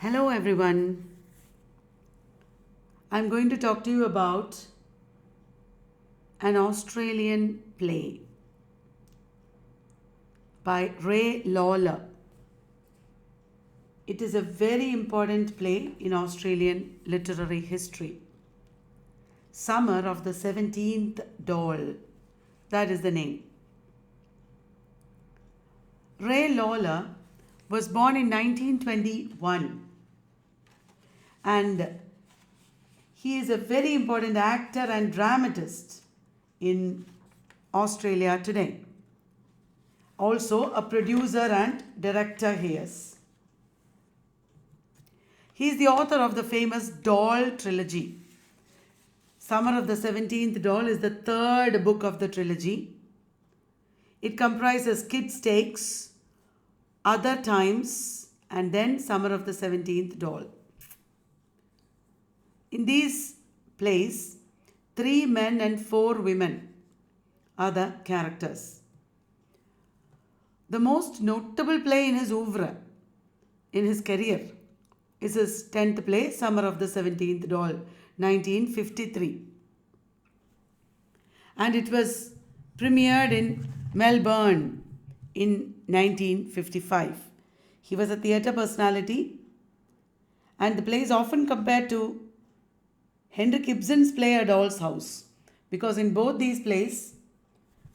Hello everyone. I'm going to talk to you about an Australian play by Ray Lawler. It is a very important play in Australian literary history. Summer of the 17th Doll. That is the name. Ray Lawler was born in 1921 and he is a very important actor and dramatist in Australia today. Also a producer and director he is. He is the author of the famous Doll trilogy. Summer of the 17th Doll is the third book of the trilogy. It comprises Kid's Takes, Other Times, and then Summer of the 17th Doll. In these plays, 3 men and 4 women are the characters. The most notable play in his oeuvre, in his career, is his 10th play, Summer of the 17th Doll, 1953. And it was premiered in Melbourne in 1955. He was a theatre personality, and the play is often compared to Henrik Ibsen's play A Doll's House, because in both these plays,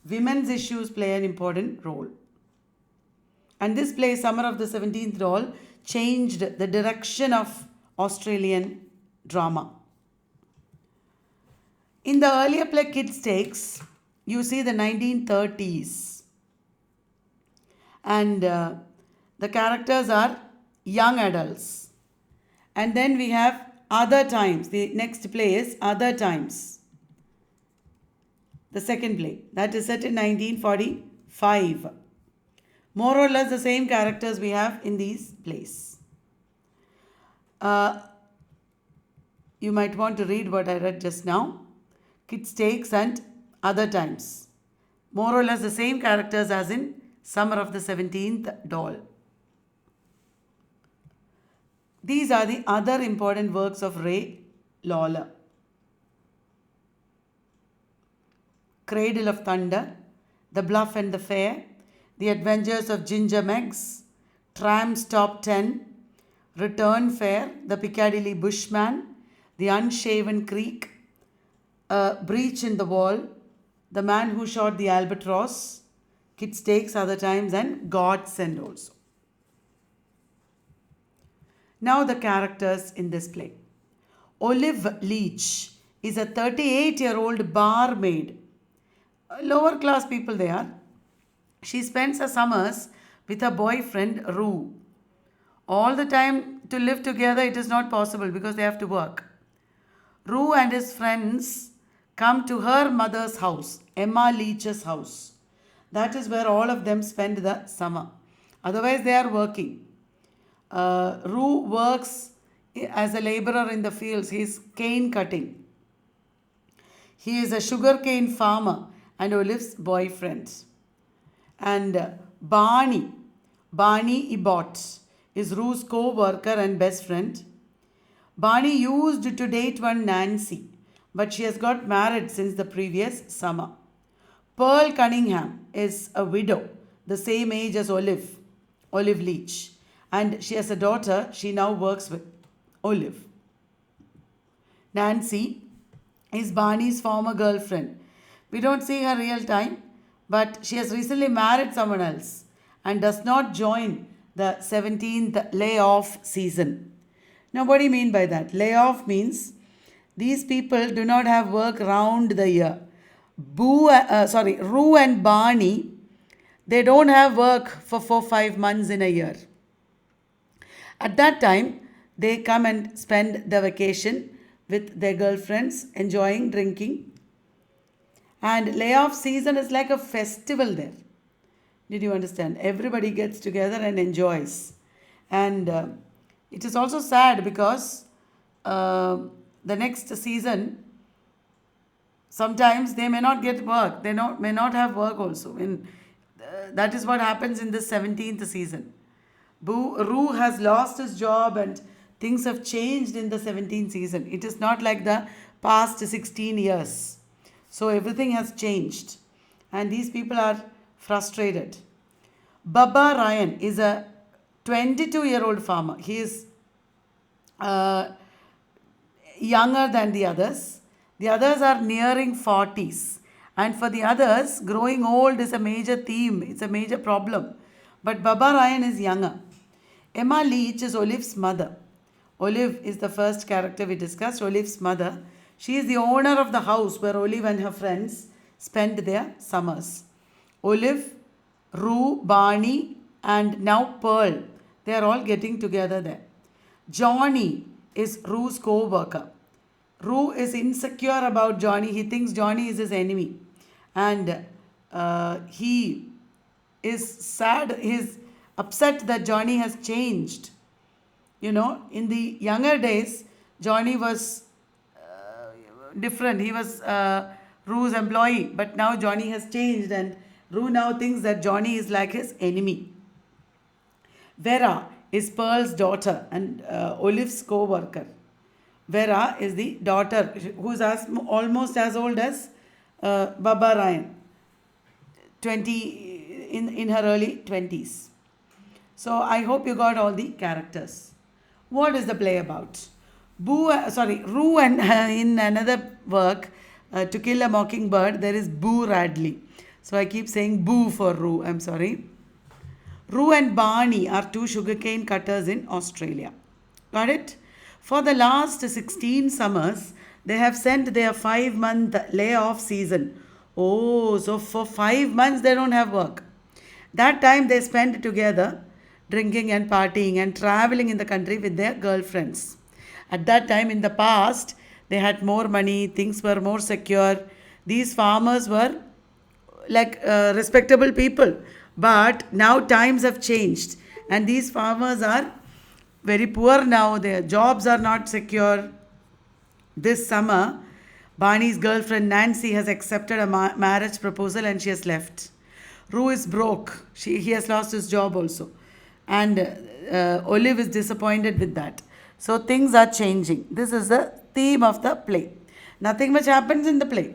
women's issues play an important role. And this play, Summer of the 17th Doll, changed the direction of Australian drama. In the earlier play Kid's Takes, you see the 1930s. And the characters are young adults. And then we have Other Times. The next play is Other Times. The second play. That is set in 1945. More or less the same characters we have in these plays. You might want to read what I read just now. Kid's Takes and Other Times. More or less the same characters as in Summer of the 17th Doll. These are the other important works of Ray Lawler. Cradle of Thunder, The Bluff and the Fair, The Adventures of Ginger Meggs, Tram's Top 10, Return Fare, The Piccadilly Bushman, The Unshaven Creek, A Breach in the Wall, The Man Who Shot the Albatross, Kid's Takes, Other Times, and Godsend also. Now the characters in this play. Olive Leach is a 38-year-old barmaid. Lower class people they are. She spends her summers with her boyfriend Rue. All the time to live together it is not possible because they have to work. Rue and his friends come to her mother's house, Emma Leach's house. That is where all of them spend the summer. Otherwise they are working. Rue works as a laborer in the fields. He is cane cutting. He is a sugarcane farmer and Olive's boyfriend. And Barney Ebott is Rue's co-worker and best friend. Barney used to date one Nancy, but she has got married since the previous summer. Pearl Cunningham is a widow, the same age as Olive Leach. And she has a daughter she now works with, Olive. Nancy is Barney's former girlfriend. We don't see her real time, but she has recently married someone else and does not join the 17th layoff season. Now, what do you mean by that? Layoff means these people do not have work round the year. Rue and Barney, they don't have work for 4-5 months in a year. At that time, they come and spend their vacation with their girlfriends, enjoying drinking. And layoff season is like a festival there. Did you understand? Everybody gets together and enjoys. And it is also sad because the next season, sometimes they may not get work. They may not have work also. That is what happens in the 17th season. Rue has lost his job and Things have changed in the 17th season. It is not like the past 16 years. So everything has changed. And these people are frustrated. Baba Ryan is a 22-year-old farmer. He is uh, younger than the others. The others are nearing 40s. And for the others, growing old is a major theme, it's a major problem. But Baba Ryan is younger. Emma Leach is Olive's mother. Olive is the first character we discussed, Olive's mother. She is the owner of the house where Olive and her friends spend their summers. Olive, Rue, Barney, and now Pearl, they are all getting together there. Johnny is Rue's co-worker. Rue is insecure about Johnny. He thinks Johnny is his enemy. And he is sad, he is upset that Johnny has changed. You know, in the younger days, Johnny was different. He was Rue's employee, but now Johnny has changed, and Rue now thinks that Johnny is like his enemy. Vera is Pearl's daughter and Olive's co-worker. Vera is the daughter who is almost as old as Baba Ryan, 20 in her early 20s. So I hope you got all the characters. What is the play about? Rue and in another work, To Kill a Mockingbird, there is Boo Radley. So I keep saying Boo for Rue. I'm sorry. Rue and Barney are two sugarcane cutters in Australia. Got it? For the last 16 summers, they have sent their 5-month layoff season. Oh, so for 5 months they don't have work. That time they spend together drinking and partying and traveling in the country with their girlfriends. At that time in the past, they had more money, things were more secure. These farmers were like respectable people. But now times have changed and these farmers are very poor now. Their jobs are not secure. This summer, Barney's girlfriend Nancy has accepted a marriage proposal and she has left. Rue is broke. He has lost his job also. And Olive is disappointed with that. So things are changing. This is the theme of the play. Nothing much happens in the play.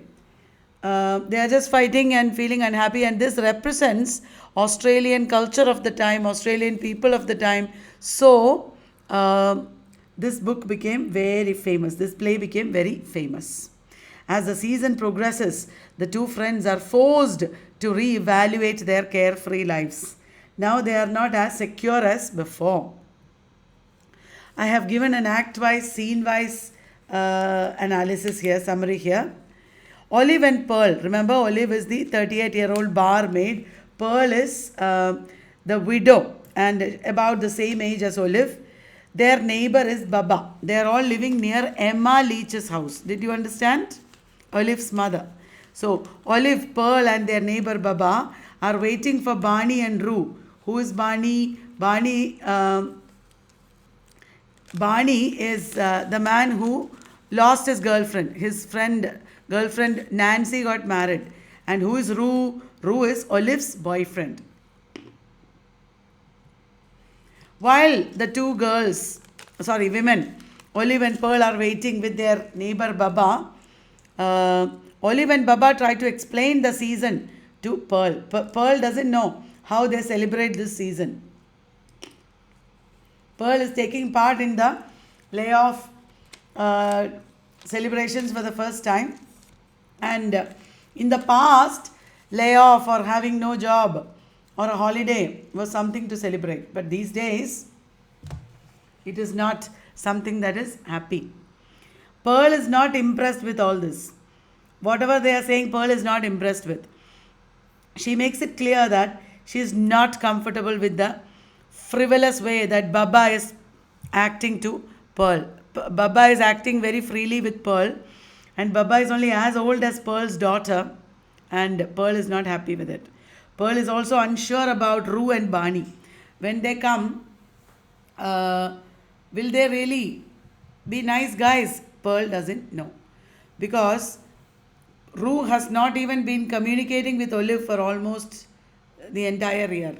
They are just fighting and feeling unhappy, and this represents Australian culture of the time, Australian people of the time. So this book became very famous. This play became very famous. As the season progresses, the two friends are forced to re-evaluate their carefree lives. Now they are not as secure as before. I have given an act-wise, scene-wise analysis here, summary here. Olive and Pearl. Remember, Olive is the 38-year-old barmaid. Pearl is the widow and about the same age as Olive. Their neighbor is Baba. They are all living near Emma Leach's house. Did you understand? Olive's mother. So, Olive, Pearl and their neighbor Baba are waiting for Barney and Rue. Who is Barney? Barney is the man who lost his girlfriend. His girlfriend Nancy got married. And who is Rue? Rue is Olive's boyfriend. While the two women, Olive and Pearl are waiting with their neighbor Baba, Olive and Baba try to explain the season to Pearl. Pearl doesn't know how they celebrate this season. Pearl is taking part in the layoff celebrations for the first time. And in the past, layoff or having no job or a holiday was something to celebrate. But these days, it is not something that is happy. Pearl is not impressed with all this. Whatever they are saying, Pearl is not impressed with. She makes it clear that she is not comfortable with the frivolous way that Baba is acting to Pearl. Baba is acting very freely with Pearl, and Baba is only as old as Pearl's daughter, and Pearl is not happy with it. Pearl is also unsure about Rue and Barney. When they come, will they really be nice guys? Pearl doesn't know. Because Rue has not even been communicating with Olive for almost the entire year.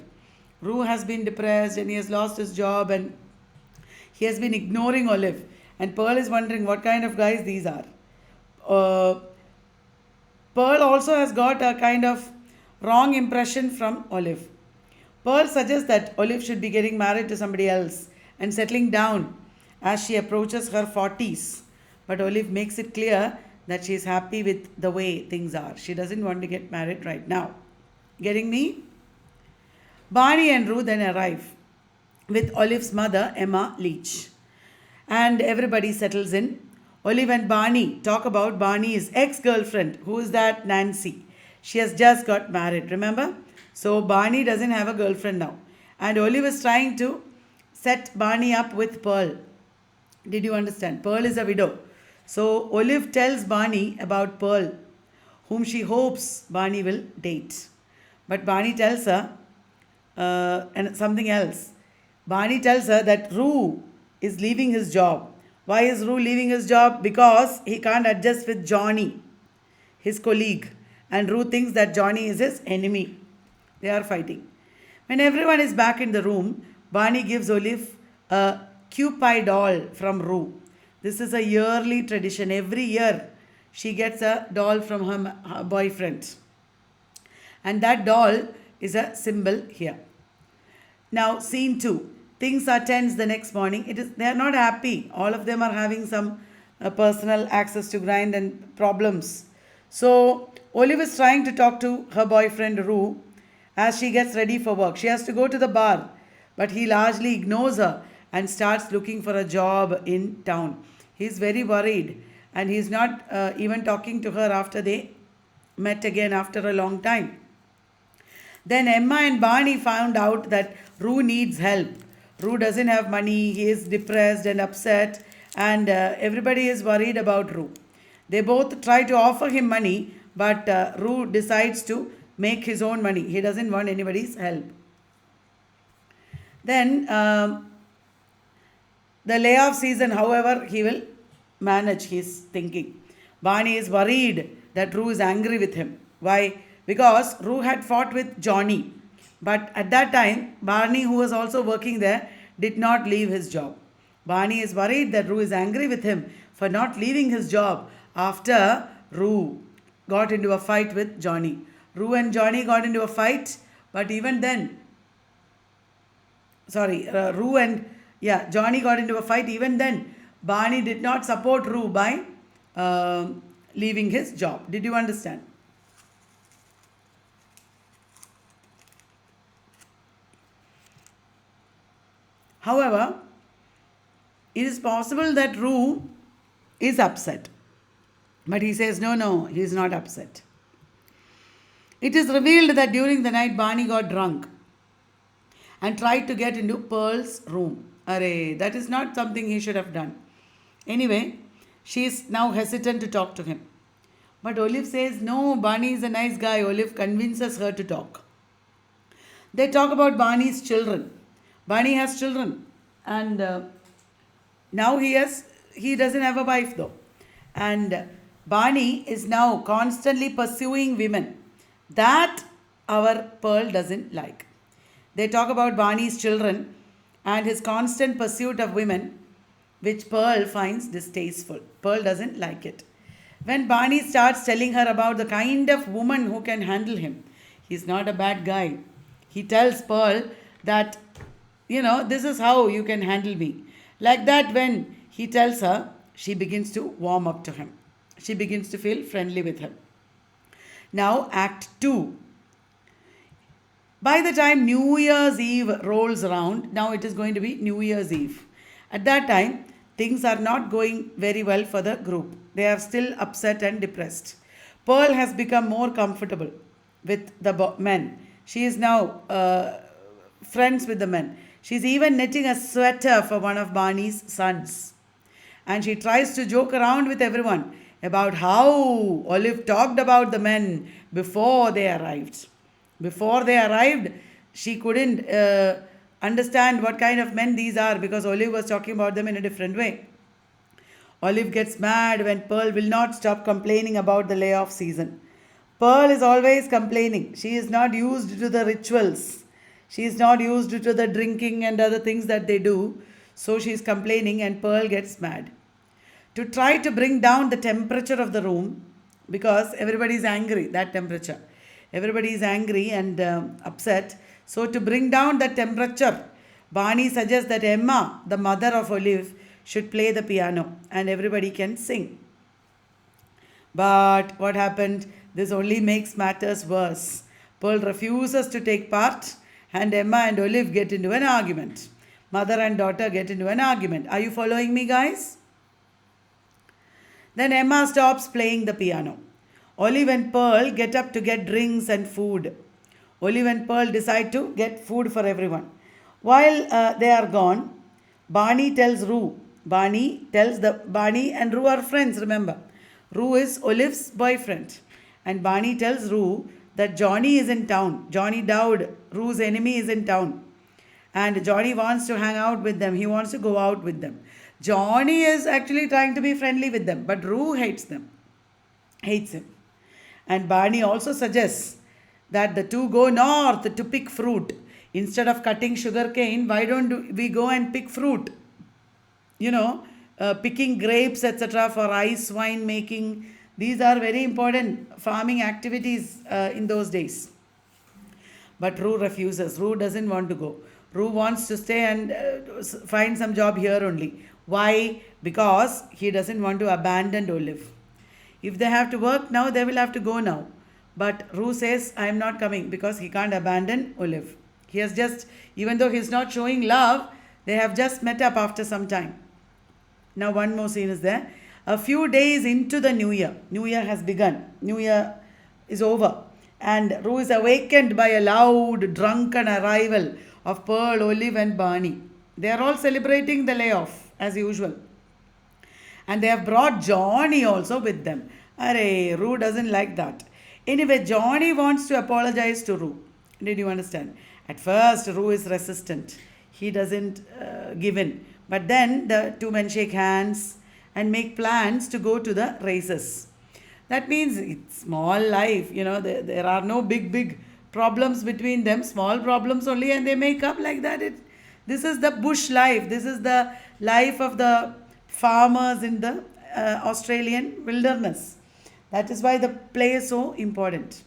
Rue has been depressed and he has lost his job and He has been ignoring Olive, and Pearl is wondering what kind of guys these are. Uh, Pearl also has got a kind of wrong impression from Olive. Pearl suggests that Olive should be getting married to somebody else and settling down as she approaches her 40s. But Olive makes it clear that she is happy with the way things are. She doesn't want to get married right now. Getting me? Barney and Rue then arrive with Olive's mother, Emma Leach. And everybody settles in. Olive and Barney talk about Barney's ex-girlfriend. Who is that? Nancy. She has just got married, remember? So Barney doesn't have a girlfriend now. And Olive is trying to set Barney up with Pearl. Did you understand? Pearl is a widow. So Olive tells Barney about Pearl, whom she hopes Barney will date. But Barney tells her and something else. Barney tells her that Rue is leaving his job. Why is Rue leaving his job? Because he can't adjust with Johnny, his colleague. And Rue thinks that Johnny is his enemy. They are fighting. When everyone is back in the room, Barney gives Olive a Cupid doll from Rue. This is a yearly tradition. Every year she gets a doll from her boyfriend. And that doll is a symbol here. Now, scene 2. Things are tense the next morning. They are not happy. All of them are having some personal access to grind and problems. So, Olive is trying to talk to her boyfriend Rue as she gets ready for work. She has to go to the bar, but he largely ignores her and starts looking for a job in town. He's very worried, and he's not even talking to her after they met again after a long time. Then Emma and Barney found out that Rue needs help. Rue doesn't have money, he is depressed and upset, and everybody is worried about Rue. They both try to offer him money, but Rue decides to make his own money. He doesn't want anybody's help. Then the layoff season, however, he will manage his thinking. Barney is worried that Rue is angry with him. Why? Because Rue had fought with Johnny. But at that time, Barney, who was also working there, did not leave his job. Barney is worried that Rue is angry with him for not leaving his job after Rue got into a fight with Johnny. Rue and Johnny got into a fight, but even then, Johnny got into a fight. Even then, Barney did not support Rue by leaving his job. Did you understand? However, it is possible that Rue is upset. But he says, no, he is not upset. It is revealed that during the night, Barney got drunk and tried to get into Pearl's room. Array, that is not something he should have done. Anyway, she is now hesitant to talk to him. But Olive says, no, Barney is a nice guy. Olive convinces her to talk. They talk about Barney's children. Barney has children, and now he doesn't have a wife though. And Barney is now constantly pursuing women. That our Pearl doesn't like. They talk about Barney's children and his constant pursuit of women, which Pearl finds distasteful. Pearl doesn't like it. When Barney starts telling her about the kind of woman who can handle him, he's not a bad guy. He tells Pearl that, this is how you can handle me. Like that, when he tells her, she begins to warm up to him. She begins to feel friendly with him. Now, Act 2. By the time New Year's Eve rolls around, now it is going to be New Year's Eve. At that time, things are not going very well for the group. They are still upset and depressed. Pearl has become more comfortable with the men. She is now friends with the men. She's even knitting a sweater for one of Barney's sons. And she tries to joke around with everyone about how Olive talked about the men before they arrived. Before they arrived, she couldn't understand what kind of men these are because Olive was talking about them in a different way. Olive gets mad when Pearl will not stop complaining about the layoff season. Pearl is always complaining. She is not used to the rituals. She is not used to the drinking and other things that they do. So she's complaining, and Pearl gets mad. To try to bring down the temperature of the room, because everybody is angry, that temperature. Everybody is angry and upset. So, to bring down the temperature, Barney suggests that Emma, the mother of Olive, should play the piano and everybody can sing. But what happened? This only makes matters worse. Pearl refuses to take part, and Emma and Olive get into an argument. Mother and daughter get into an argument. Are you following me, guys? Then Emma stops playing the piano. Olive and Pearl get up to get drinks and food. Olive and Pearl decide to get food for everyone. While they are gone, Barney tells Rue. Barney and Rue are friends, remember. Rue is Olive's boyfriend. And Barney tells Rue that Johnny is in town. Johnny Dowd, Rue's enemy, is in town. And Johnny wants to hang out with them. He wants to go out with them. Johnny is actually trying to be friendly with them, but Rue hates him. And Barney also suggests that the two go north to pick fruit. Instead of cutting sugarcane, why don't we go and pick fruit? Picking grapes, etc., for ice wine making. These are very important farming activities in those days. But Rue refuses. Rue doesn't want to go. Rue wants to stay and find some job here only. Why? Because he doesn't want to abandon Olive. If they have to work now, they will have to go now. But Rue says, I am not coming, because he can't abandon Olive. He has just, even though he's not showing love, they have just met up after some time. Now one more scene is there. A few days into the New Year. New Year has begun. New Year is over. And Rue is awakened by a loud, drunken arrival of Pearl, Olive and Barney. They are all celebrating the layoff as usual. And they have brought Johnny also with them. Arey, Rue doesn't like that. Anyway, Johnny wants to apologize to Rue. Did you understand? At first, Rue is resistant. He doesn't give in. But then the two men shake hands and make plans to go to the races. That means it's small life. There are no big problems between them. Small problems only, and they make up like that. This is the bush life. This is the life of the farmers in the Australian wilderness. That is why the play is so important.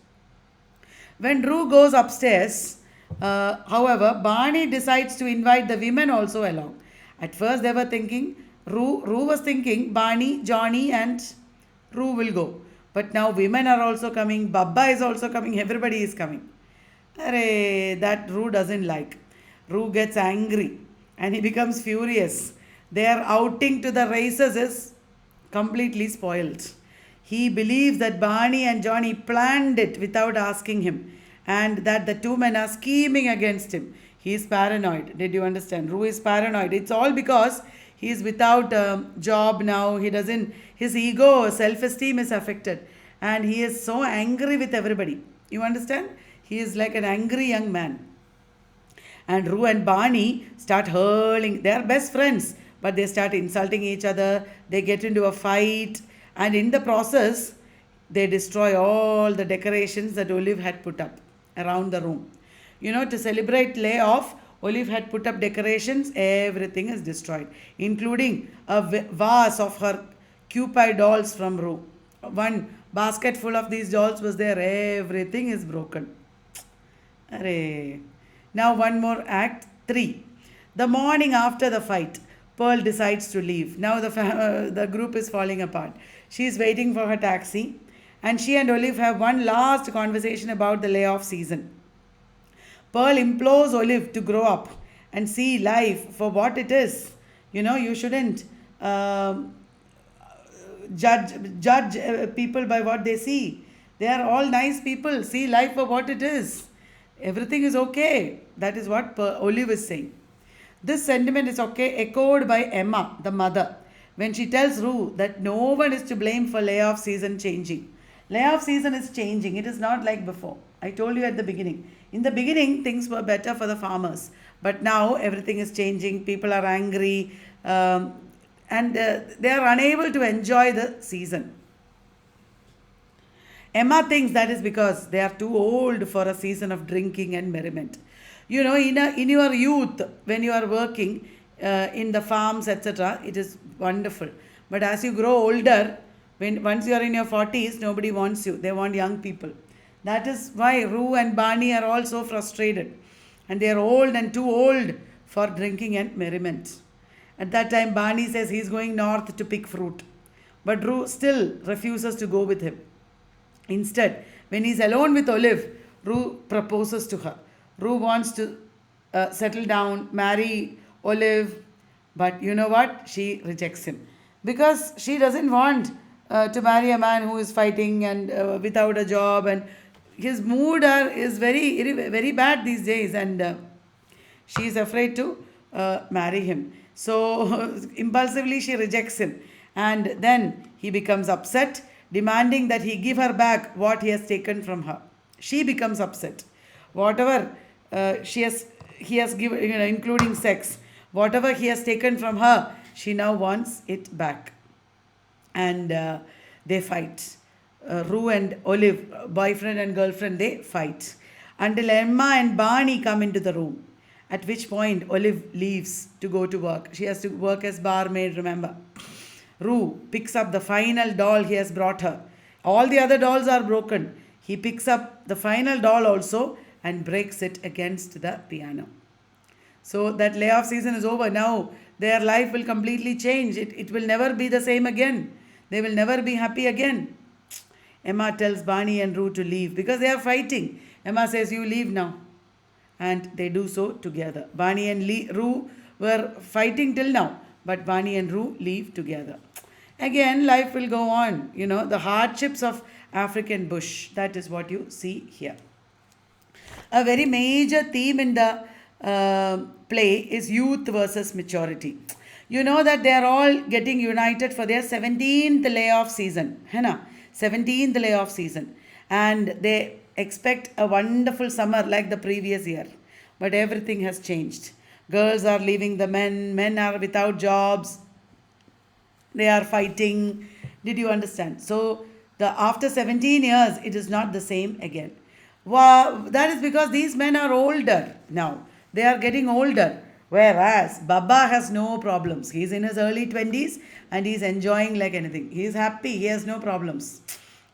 When Rue goes upstairs, however, Barney decides to invite the women also along. At first they were thinking, Rue was thinking Barney, Johnny and Rue will go. But now women are also coming, Babba is also coming, everybody is coming. That Rue doesn't like. Rue gets angry and he becomes furious. Their outing to the races is completely spoiled. He believes that Barney and Johnny planned it without asking him, and that the two men are scheming against him. He is paranoid. Did you understand? Rue is paranoid. It's all because he is without a job now. His ego, self-esteem is affected. And he is so angry with everybody. You understand? He is like an angry young man. And Rue and Barney start hurling. They are best friends, but they start insulting each other. They get into a fight. And in the process, they destroy all the decorations that Olive had put up around the room. To celebrate layoff, Olive had put up decorations. Everything is destroyed, including a vase of her Cupid dolls from Rue. One basket full of these dolls was there. Everything is broken. Array. Now one more act 3. The morning after the fight, Pearl decides to leave. Now the group is falling apart. She is waiting for her taxi, and she and Olive have one last conversation about the layoff season. Pearl implores Olive to grow up and see life for what it is. You shouldn't judge people by what they see. They are all nice people. See life for what it is. Everything is okay. That is what Olive is saying. This sentiment is echoed by Emma, the mother, when she tells Rue that no one is to blame for layoff season changing. Layoff season is changing. It is not like before. I told you at the beginning. In the beginning, things were better for the farmers. But now everything is changing. People are angry. And they are unable to enjoy the season. Emma thinks that is because they are too old for a season of drinking and merriment. In your youth, when you are working, in the farms, etc., it is wonderful. But as you grow older, when once you are in your 40s, nobody wants you. They want young people. That is why Rue and Barney are all so frustrated. And they are old and too old for drinking and merriment. At that time, Barney says he's going north to pick fruit. But Rue still refuses to go with him. Instead, when he's alone with Olive, Rue proposes to her. Rue wants to settle down, marry Olive, but you know what? She rejects him because she doesn't want to marry a man who is fighting and without a job, and his mood is very bad these days, and she is afraid to marry him. So impulsively she rejects him, and then he becomes upset, demanding that he give her back what he has taken from her. She becomes upset. Whatever he has given, including sex, whatever he has taken from her, she now wants it back. And they fight. Rue and Olive, boyfriend and girlfriend, they fight until Emma and Barney come into the room. At which point Olive leaves to go to work. She has to work as barmaid, remember. Rue picks up the final doll he has brought her. All the other dolls are broken. He picks up the final doll also and breaks it against the piano. So that layoff season is over. Now their life will completely change. It will never be the same again. They will never be happy again. Emma tells Barney and Rue to leave because they are fighting. Emma says, "You leave now." And they do so together. Barney and Rue were fighting till now, but Barney and Rue leave together. Again, life will go on. The hardships of African bush. That is what you see here. A very major theme in the play is youth versus maturity. You know that they are all getting united for their 17th layoff season. 17th layoff season. And they expect a wonderful summer like the previous year. But everything has changed. Girls are leaving the men are without jobs, they are fighting. Did you understand? So after 17 years, it is not the same again. That is because these men are older now. They are getting older. Whereas Baba has no problems. He is in his early 20s and he is enjoying like anything. He is happy. He has no problems.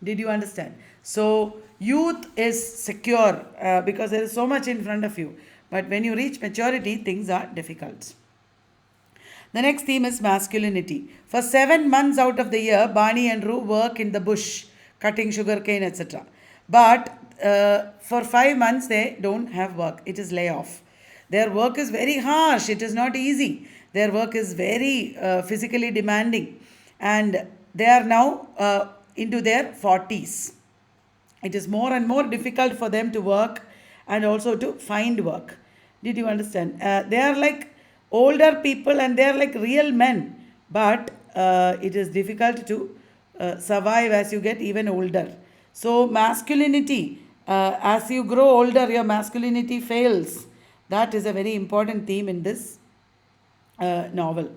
Did you understand? So youth is secure because there is so much in front of you. But when you reach maturity, things are difficult. The next theme is masculinity. For 7 months out of the year, Barney and Rue work in the bush, cutting sugarcane, etc. But for 5 months, they don't have work. It is layoff. Their work is very harsh. It is not easy. Their work is very physically demanding. And they are now into their 40s. It is more and more difficult for them to work and also to find work. Did you understand? They are like older people and they are like real men. But it is difficult to survive as you get even older. So masculinity, as you grow older, your masculinity fails. That is a very important theme in this novel.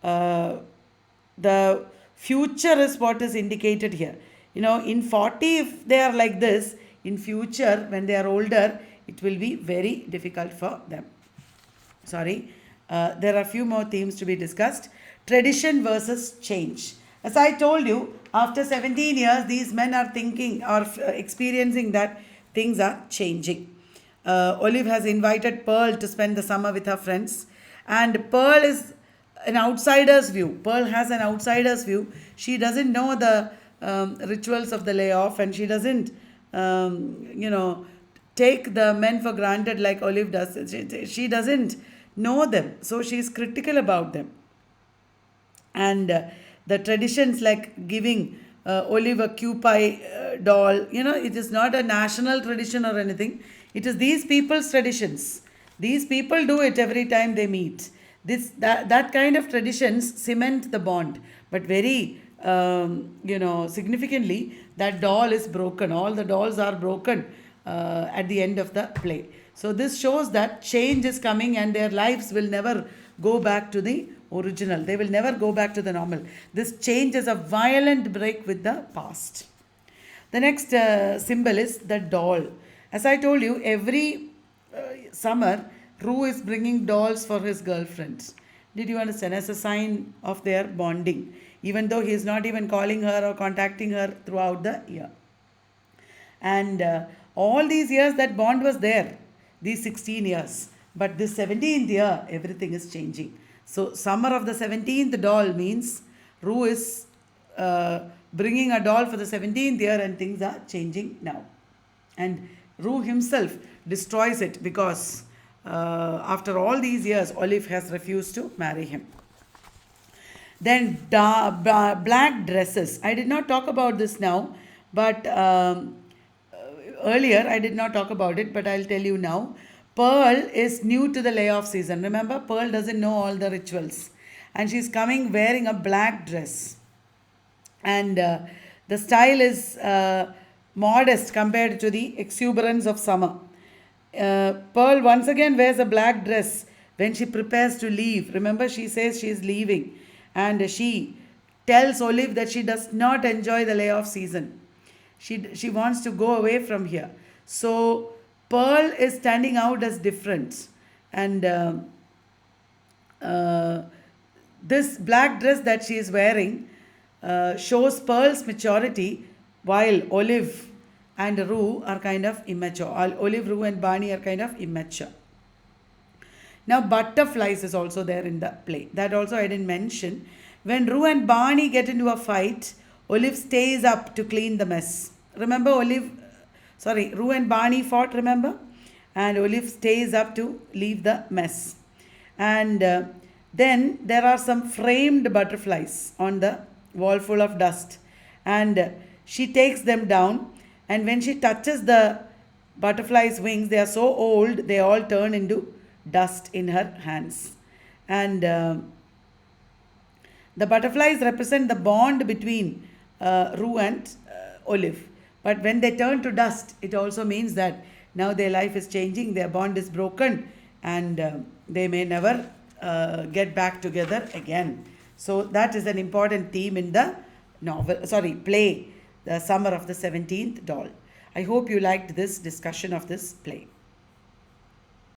The future is what is indicated here. In 40, if they are like this, in future, when they are older, it will be very difficult for them. There are a few more themes to be discussed. Tradition versus change. As I told you, after 17 years, these men are thinking or experiencing that things are changing. Olive has invited Pearl to spend the summer with her friends. And Pearl is an outsider's view. Pearl has an outsider's view. She doesn't know the rituals of the layoff, and she doesn't, take the men for granted like Olive does. She doesn't know them. So she is critical about them. And the traditions like giving Olive a Kewpie doll, it is not a national tradition or anything. It is these people's traditions. These people do it every time they meet. That kind of traditions cement the bond. But very, significantly, that doll is broken. All the dolls are broken at the end of the play. So this shows that change is coming and their lives will never go back to the original. They will never go back to the normal. This change is a violent break with the past. The next symbol is the doll. As I told you, every summer, Rue is bringing dolls for his girlfriends. Did you understand? As a sign of their bonding, even though he is not even calling her or contacting her throughout the year. And all these years, that bond was there, these 16 years. But this 17th year, everything is changing. So, summer of the 17th doll means Rue is bringing a doll for the 17th year, and things are changing now. And Rue himself destroys it because after all these years, Olive has refused to marry him. Then black dresses. I did not talk about this now, but earlier I did not talk about it, but I'll tell you now. Pearl is new to the layoff season. Remember, Pearl doesn't know all the rituals, and she's coming wearing a black dress. And the style is modest compared to the exuberance of summer. Pearl once again wears a black dress when she prepares to leave. Remember, she says she is leaving, and she tells Olive that she does not enjoy the layoff season. She wants to go away from here. So Pearl is standing out as different, and this black dress that she is wearing shows Pearl's maturity, while Olive and Rue are kind of immature. Olive, Rue, and Barney are kind of immature. Now, butterflies is also there in the play. That also I didn't mention. When Rue and Barney get into a fight, Olive stays up to clean the mess. Remember, Rue and Barney fought, remember? And Olive stays up to leave the mess. And then there are some framed butterflies on the wall full of dust. And she takes them down. And when she touches the butterfly's wings, they are so old, they all turn into dust in her hands. And the butterflies represent the bond between Rue and Olive. But when they turn to dust, it also means that now their life is changing, their bond is broken, and they may never get back together again. So that is an important theme in the play, The Summer of the 17th Doll. I hope you liked this discussion of this play.